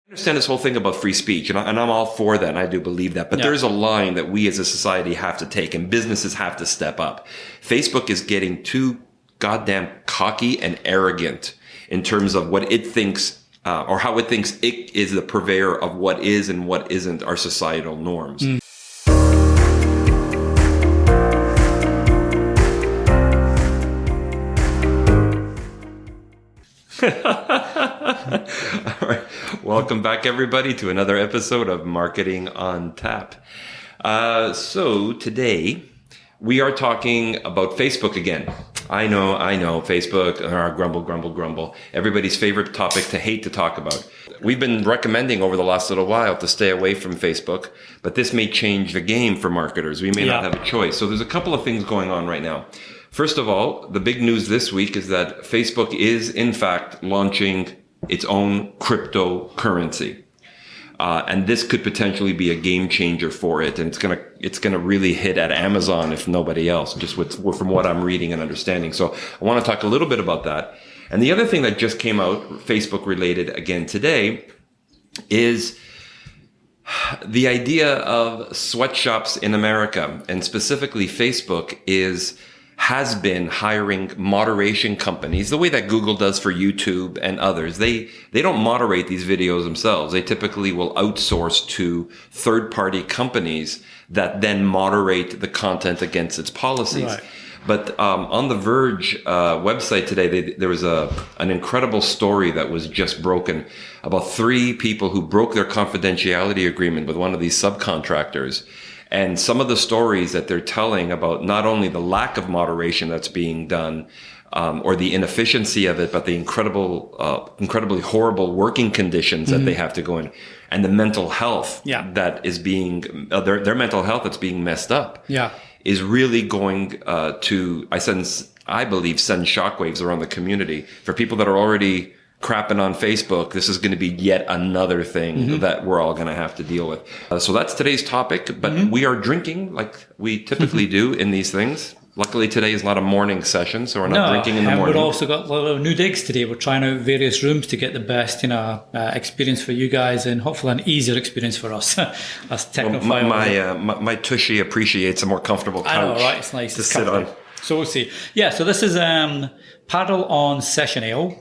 understand this whole thing about free speech, and I'm all for that, and I do believe that. But there's a line that we as a society have to take, and businesses have to step up. Facebook is getting too goddamn cocky and arrogant in terms of what it thinks, or how it thinks it is the purveyor of what is and what isn't our societal norms. All right. Welcome back, everybody, to another episode of Marketing on Tap. So today we are talking about Facebook again. I know, Facebook, grumble. Everybody's favorite topic to hate to talk about. We've been recommending over the last little while to stay away from Facebook, but this may change the game for marketers. We may not have a choice. So there's a couple of things going on right now. First of all, the big news this week is that Facebook is, in fact, launching its own cryptocurrency. And this could potentially be a game changer for it. And it's gonna really hit at Amazon, if nobody else, just from what I'm reading and understanding. So I want to talk a little bit about that. And the other thing that just came out, Facebook related again today, is the idea of sweatshops in America, and specifically Facebook has been hiring moderation companies, the way that Google does for YouTube and others. They don't moderate these videos themselves. They typically will outsource to third-party companies that then moderate the content against its policies. Right. But on the Verge website today, there was an incredible story that was just broken about 3 people who broke their confidentiality agreement with one of these subcontractors. And some of the stories that they're telling about not only the lack of moderation that's being done, or the inefficiency of it, but the incredibly horrible working conditions that they have to go in, and the mental health that is being, their mental health that's being messed up, is really going to, I believe, send shockwaves around the community. For people that are already crapping on Facebook, this is going to be yet another thing that we're all going to have to deal with. So that's today's topic, but we are drinking like we typically do in these things. Luckily today is not a morning session, so we're not drinking in the morning. We've also got a lot of new digs today. We're trying out various rooms to get the best, experience for you guys, and hopefully an easier experience for us. As technophiles. My tushy appreciates a more comfortable couch. I know, right? It's nice to sit on. So we'll see. Yeah, so this is Paddle on Session Ale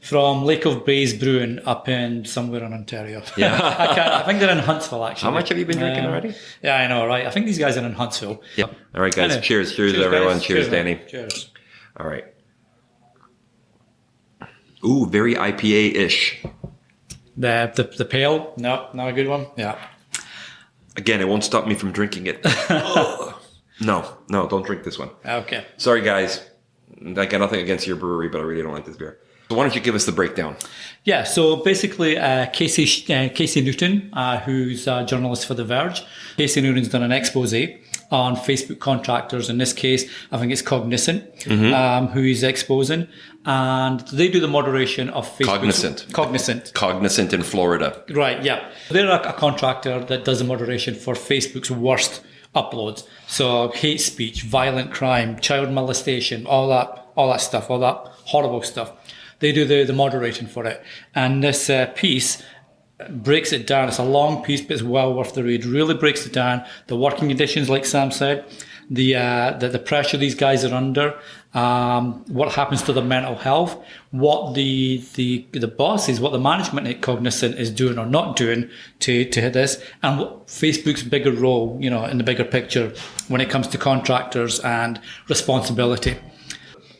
from Lake of Bays Brewing up in somewhere in Ontario. Yeah. I think they're in Huntsville, actually. How much have you been drinking already? Yeah, I know, right? I think these guys are in Huntsville. Yeah. All right, guys. Anyway, cheers, everyone. Guys. Cheers, Danny. Cheers. All right. Ooh, very IPA-ish. The pale? No, not a good one. Yeah. Again, it won't stop me from drinking it. No, don't drink this one. Okay. Sorry, guys. I got nothing against your brewery, but I really don't like this beer. So why don't you give us the breakdown? Yeah, so basically Casey Newton, who's a journalist for The Verge. Casey Newton's done an expose on Facebook contractors. In this case, I think it's Cognizant, who he's exposing. And they do the moderation of Facebook. Cognizant in Florida. Right, yeah. They're a contractor that does the moderation for Facebook's worst uploads. So hate speech, violent crime, child molestation, all that stuff, all that horrible stuff. They do the moderating for it. And this piece breaks it down. It's a long piece, but it's well worth the read. Really breaks it down. The working conditions, like Sam said, the pressure these guys are under, what happens to their mental health, what the bosses, what the management at Cognizant is doing or not doing to hit this, and what Facebook's bigger role, in the bigger picture when it comes to contractors and responsibility.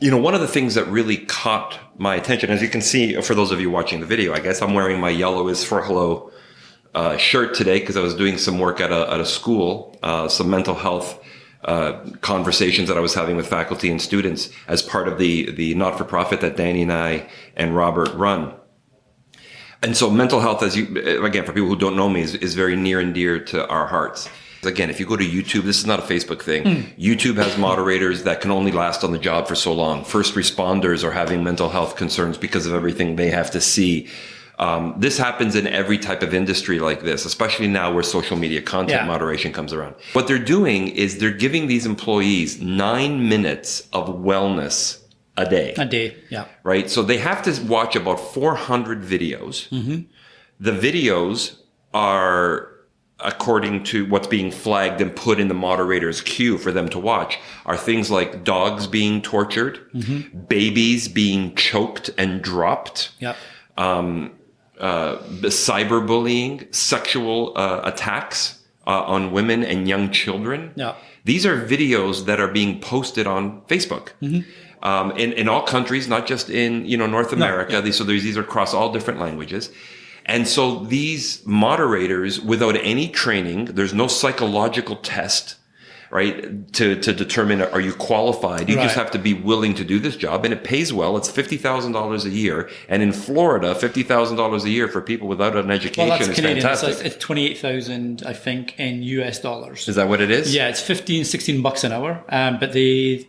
One of the things that really caught my attention, as you can see, for those of you watching the video, I guess I'm wearing my Yellow is for Hello shirt today because I was doing some work at a school, some mental health conversations that I was having with faculty and students as part of the not-for-profit that Danny and I and Robert run. And so mental health, again, for people who don't know me, is very near and dear to our hearts. Again, if you go to YouTube, this is not a Facebook thing. YouTube has moderators that can only last on the job for so long. First responders are having mental health concerns because of everything they have to see. This happens in every type of industry like this, especially now where social media content moderation comes around. What they're doing is they're giving these employees 9 minutes of wellness a day. A day, yeah. Right? So they have to watch about 400 videos. The videos are, according to what's being flagged and put in the moderator's queue for them to watch, are things like dogs being tortured, babies being choked and dropped, cyberbullying, sexual attacks on women and young children. Yeah. These are videos that are being posted on Facebook. In all countries, not just in North America. These are across all different languages. And so these moderators, without any training, there's no psychological test, right, to determine are you qualified. You just have to be willing to do this job, and it pays well. It's $50,000 a year, and in Florida, $50,000 a year for people without an education is Canadian. fantastic. So it's 28,000, I think, in US dollars. Is that what it is? Yeah, it's $16 an hour, but the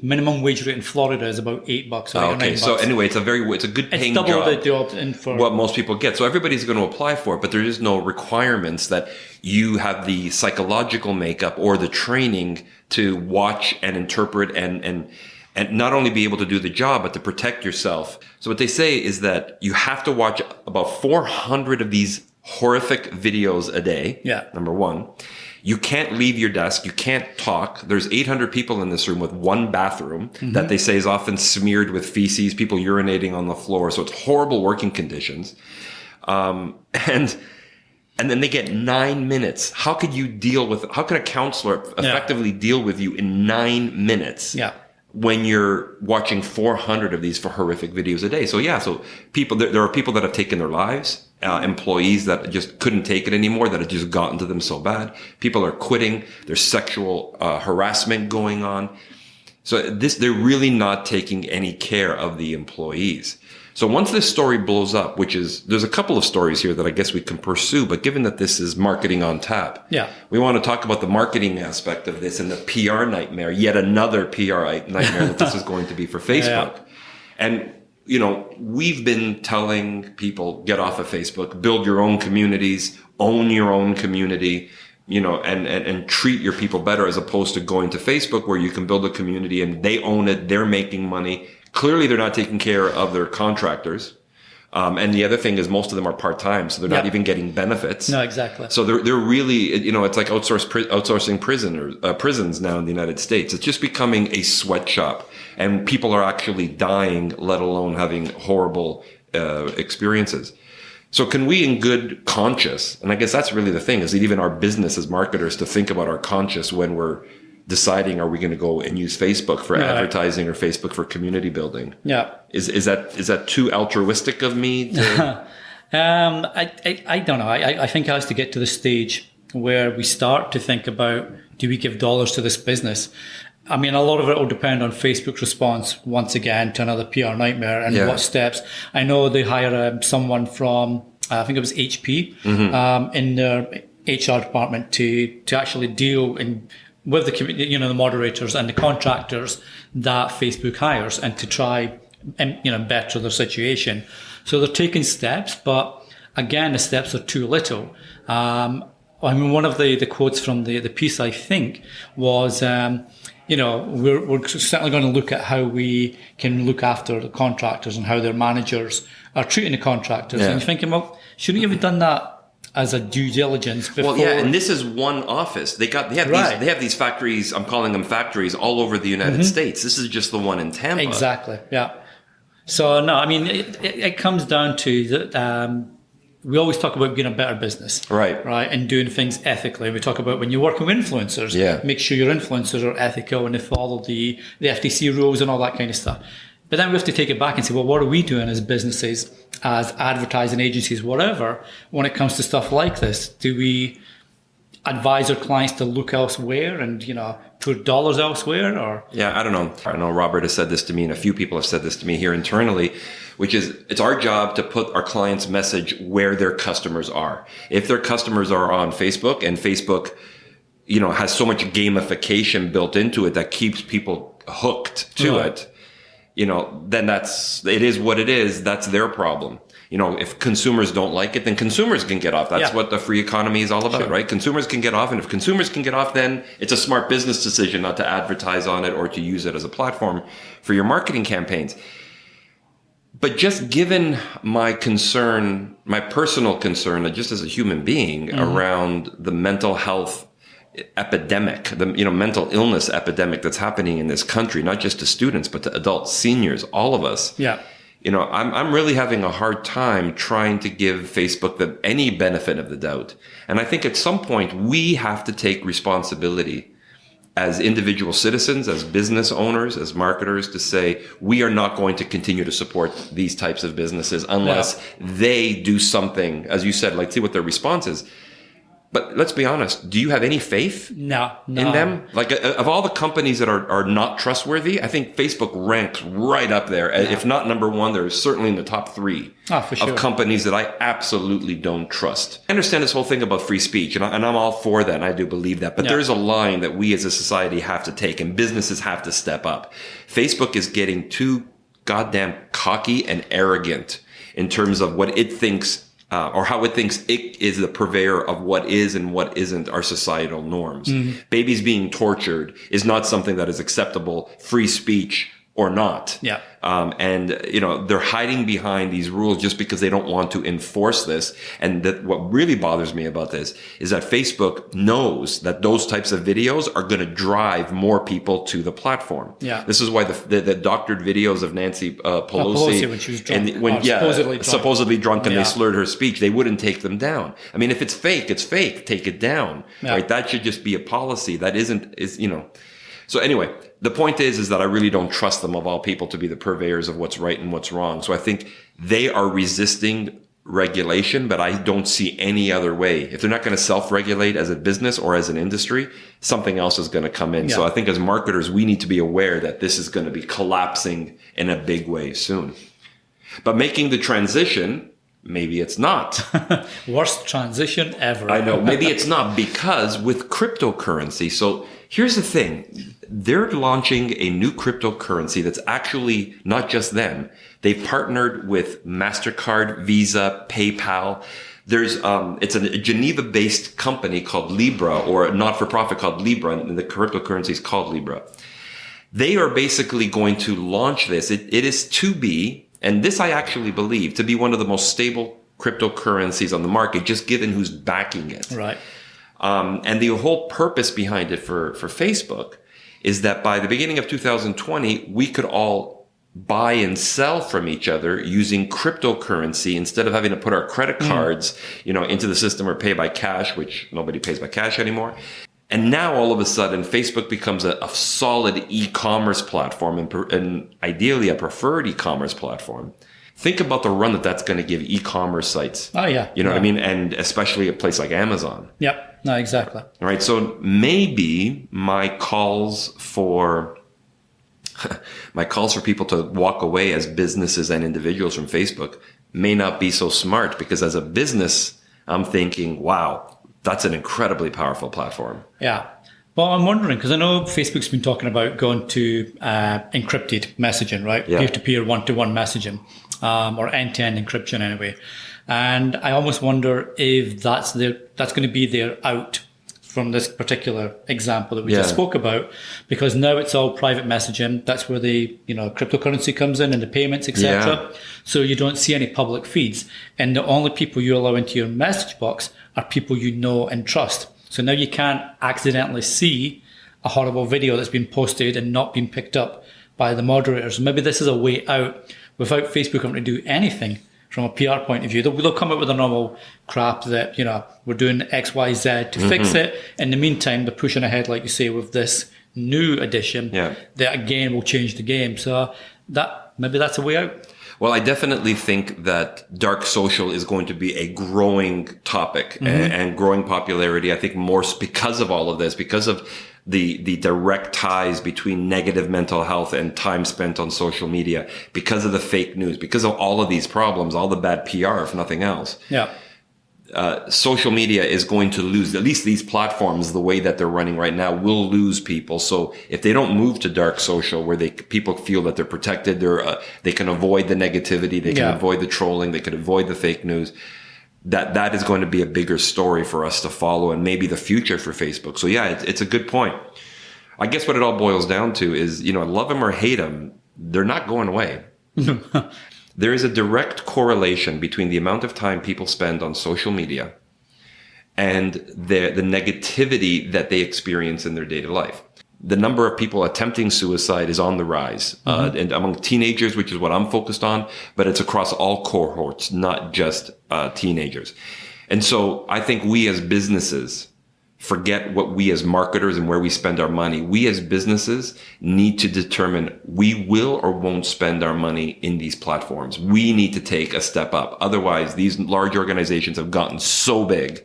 minimum wage rate in Florida is about $8 or $8 or $9. So anyway, it's a good paying job. It's double the job for what most people get. So everybody's going to apply for it, but there is no requirements that you have the psychological makeup or the training to watch and interpret and not only be able to do the job, but to protect yourself. So what they say is that you have to watch about 400 of these horrific videos a day. Yeah. Number one. You can't leave your desk. You can't talk. There's 800 people in this room with one bathroom that they say is often smeared with feces, people urinating on the floor. So it's horrible working conditions. And then they get 9 minutes. How could a counselor effectively deal with you in 9 minutes? Yeah. When you're watching 400 of these for horrific videos a day. So people, there are people that have taken their lives, employees that just couldn't take it anymore, that had just gotten to them so bad. People are quitting. There's sexual harassment going on. So they're really not taking any care of the employees. So once this story blows up, there's a couple of stories here that I guess we can pursue, but given that this is marketing on tap, we want to talk about the marketing aspect of this and the PR nightmare, yet another PR nightmare that this is going to be for Facebook. And, we've been telling people, get off of Facebook, build your own communities, own your own community, and treat your people better, as opposed to going to Facebook where you can build a community and they own it, they're making money. Clearly, they're not taking care of their contractors. And the other thing is most of them are part-time, so they're not even getting benefits. No, exactly. So they're really, it's like outsourcing prisons now in the United States. It's just becoming a sweatshop. And people are actually dying, let alone having horrible experiences. So can we, in good conscience, and I guess that's really the thing, is that even our business as marketers to think about our conscience when we're deciding, are we going to go and use Facebook for advertising or Facebook for community building? Yeah. Is that too altruistic of me to... I don't know. I think it has to get to the stage where we start to think about, do we give dollars to this business? I mean, a lot of it will depend on Facebook's response, once again, to another PR nightmare and what steps. I know they hire someone from, I think it was HP, in their HR department to actually deal with the moderators and the contractors that Facebook hires, and to try and better their situation. So they're taking steps, but again, the steps are too little. I mean, one of the quotes from the piece, I think, was, we're certainly going to look at how we can look after the contractors and how their managers are treating the contractors. And you're thinking, well, shouldn't you have done that as a due diligence before? Well, yeah, and this is one office. They have these factories. I'm calling them factories all over the United States. This is just the one in Tampa. Exactly. Yeah. So no, I mean, it comes down to that. We always talk about being a better business, right, and doing things ethically. We talk about when you're working with influencers, make sure your influencers are ethical and they follow the FTC rules and all that kind of stuff. But then we have to take it back and say, well, what are we doing as businesses, as advertising agencies, whatever, when it comes to stuff like this? Do we advise our clients to look elsewhere and, put dollars elsewhere? Or I don't know. I know Robert has said this to me, and a few people have said this to me here internally, which is it's our job to put our clients' message where their customers are. If their customers are on Facebook, and Facebook, has so much gamification built into it that keeps people hooked to it, then it is what it is. That's their problem. if consumers don't like it, then consumers can get off. That's what the free economy is all about, right? Consumers can get off. And if consumers can get off, then it's a smart business decision not to advertise on it or to use it as a platform for your marketing campaigns. But just given my concern, my personal concern, just as a human being around the mental health epidemic, the mental illness epidemic that's happening in this country, not just to students, but to adults, seniors, all of us. Yeah. I'm really having a hard time trying to give Facebook any benefit of the doubt. And I think at some point we have to take responsibility as individual citizens, as business owners, as marketers, to say, we are not going to continue to support these types of businesses unless they do something, as you said, like see what their response is. But let's be honest, do you have any faith in them? Like of all the companies that are not trustworthy, I think Facebook ranks right up there. If not number one, they're certainly in the top three of companies that I absolutely don't trust. I understand this whole thing about free speech, and I'm all for that, and I do believe that. But there's a line that we as a society have to take, and businesses have to step up. Facebook is getting too goddamn cocky and arrogant in terms of what it thinks or how it thinks it is the purveyor of what is and what isn't our societal norms. Babies being tortured is not something that is acceptable, free speech or not. Yeah. And they're hiding behind these rules just because they don't want to enforce this. And that what really bothers me about this is that Facebook knows that those types of videos are going to drive more people to the platform. Yeah. This is why the doctored videos of Nancy Pelosi when she was drunk, supposedly drunk and they slurred her speech, they wouldn't take them down. I mean, if it's fake, it's fake. Take it down. Yeah. Right? That should just be a policy. That is. So anyway, the point is that I really don't trust them of all people to be the purveyors of what's right and what's wrong. So I think they are resisting regulation, but I don't see any other way. If they're not going to self-regulate as a business or as an industry, something else is going to come in. Yeah. So I think as marketers, we need to be aware that this is going to be collapsing in a big way soon. But making the transition, maybe it's not. Worst transition ever. I know. Maybe it's not, because with cryptocurrency. So here's the thing. They're launching a new cryptocurrency that's actually not just them. They've partnered with MasterCard, Visa, PayPal. It's a Geneva-based company called Libra, or a not-for-profit called Libra, and the cryptocurrency is called Libra. They are basically going to launch this. It is to be, and this I actually believe, to be one of the most stable cryptocurrencies on the market, just given who's backing it. Right. And the whole purpose behind it for Facebook is that by the beginning of 2020, we could all buy and sell from each other using cryptocurrency instead of having to put our credit cards, into the system or pay by cash, which nobody pays by cash anymore. And now all of a sudden, Facebook becomes a solid e-commerce platform and ideally a preferred e-commerce platform. Think about the run that's going to give e-commerce sites. Oh, yeah. You know what I mean? And especially a place like Amazon. Yep. No, exactly. All right. So maybe my calls for people to walk away as businesses and individuals from Facebook may not be so smart, because as a business, I'm thinking, wow, that's an incredibly powerful platform. Yeah. Well, I'm wondering, because I know Facebook's been talking about going to encrypted messaging, right? Yeah. Peer-to-peer, one-to-one messaging, or end-to-end encryption anyway. And I almost wonder if that's going to be their out from this particular example that we just spoke about, because now it's all private messaging. That's where the cryptocurrency comes in and the payments, etc. Yeah. So you don't see any public feeds, and the only people you allow into your message box are people you know and trust. So now you can't accidentally see a horrible video that's been posted and not been picked up by the moderators. Maybe this is a way out without Facebook having to do anything from a PR point of view. They'll come up with a normal crap that, we're doing X, Y, Z to fix it. In the meantime, they're pushing ahead, like you say, with this new edition that again will change the game. So maybe that's a way out. Well, I definitely think that dark social is going to be a growing topic and growing popularity. I think more because of all of this, because of the direct ties between negative mental health and time spent on social media, because of the fake news, because of all of these problems, all the bad PR, if nothing else. Yeah. social media is going to lose, at least these platforms, the way that they're running right now, will lose people. So if they don't move to dark social, where people feel that they're protected, they can avoid the negativity, they can avoid the trolling, they can avoid the fake news. That is going to be a bigger story for us to follow, and maybe the future for Facebook. So yeah, it's a good point. I guess what it all boils down to is, love them or hate them, they're not going away. There is a direct correlation between the amount of time people spend on social media and the negativity that they experience in their daily life. The number of people attempting suicide is on the rise, and among teenagers, which is what I'm focused on, but it's across all cohorts, not just teenagers. And so I think we as businesses forget what we as marketers and where we spend our money. We as businesses need to determine we will or won't spend our money in these platforms. We need to take a step up. Otherwise, these large organizations have gotten so big,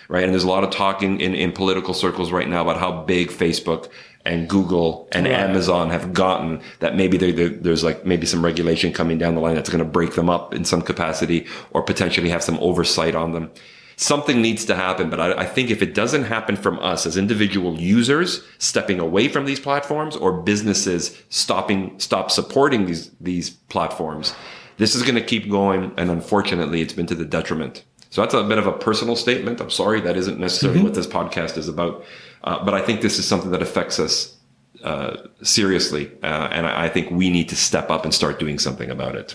right? And there's a lot of talking in political circles right now about how big Facebook and Google and Amazon have gotten, that maybe there's like maybe some regulation coming down the line that's going to break them up in some capacity, or potentially have some oversight on them. Something needs to happen, but I think if it doesn't happen from us as individual users stepping away from these platforms, or businesses stop supporting these platforms, this is going to keep going, and unfortunately, it's been to the detriment. So that's a bit of a personal statement. I'm sorry, that isn't necessarily what this podcast is about, but I think this is something that affects us seriously, and I think we need to step up and start doing something about it.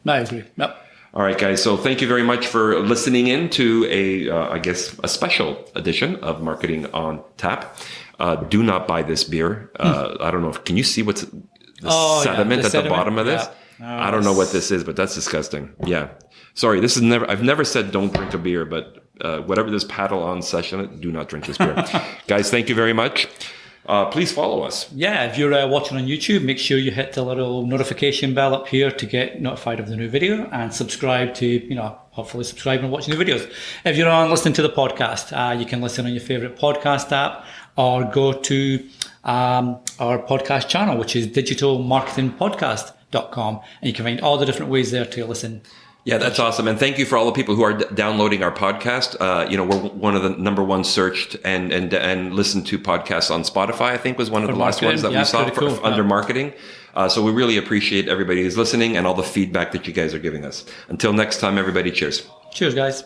I agree. Yep. All right, guys. So thank you very much for listening in to a special edition of Marketing on Tap. Do not buy this beer. I don't know can you see what's the sediment at the bottom of this? Yeah. I don't know what this is, but that's disgusting. Yeah. Sorry, I've never said don't drink a beer, but whatever this paddle on session, do not drink this beer. Guys, thank you very much. Please follow us. Yeah, if you're watching on YouTube, make sure you hit the little notification bell up here to get notified of the new video, and subscribe to, hopefully subscribe and watch new videos. If you're on listening to the podcast, you can listen on your favorite podcast app, or go to our podcast channel, which is digitalmarketingpodcast.com, and you can find all the different ways there to listen. Yeah, that's awesome. And thank you for all the people who are downloading our podcast. We're one of the number one searched and listened to podcasts on Spotify, I think was one of the last ones that we saw under marketing. So we really appreciate everybody who's listening and all the feedback that you guys are giving us. Until next time, everybody, cheers. Cheers, guys.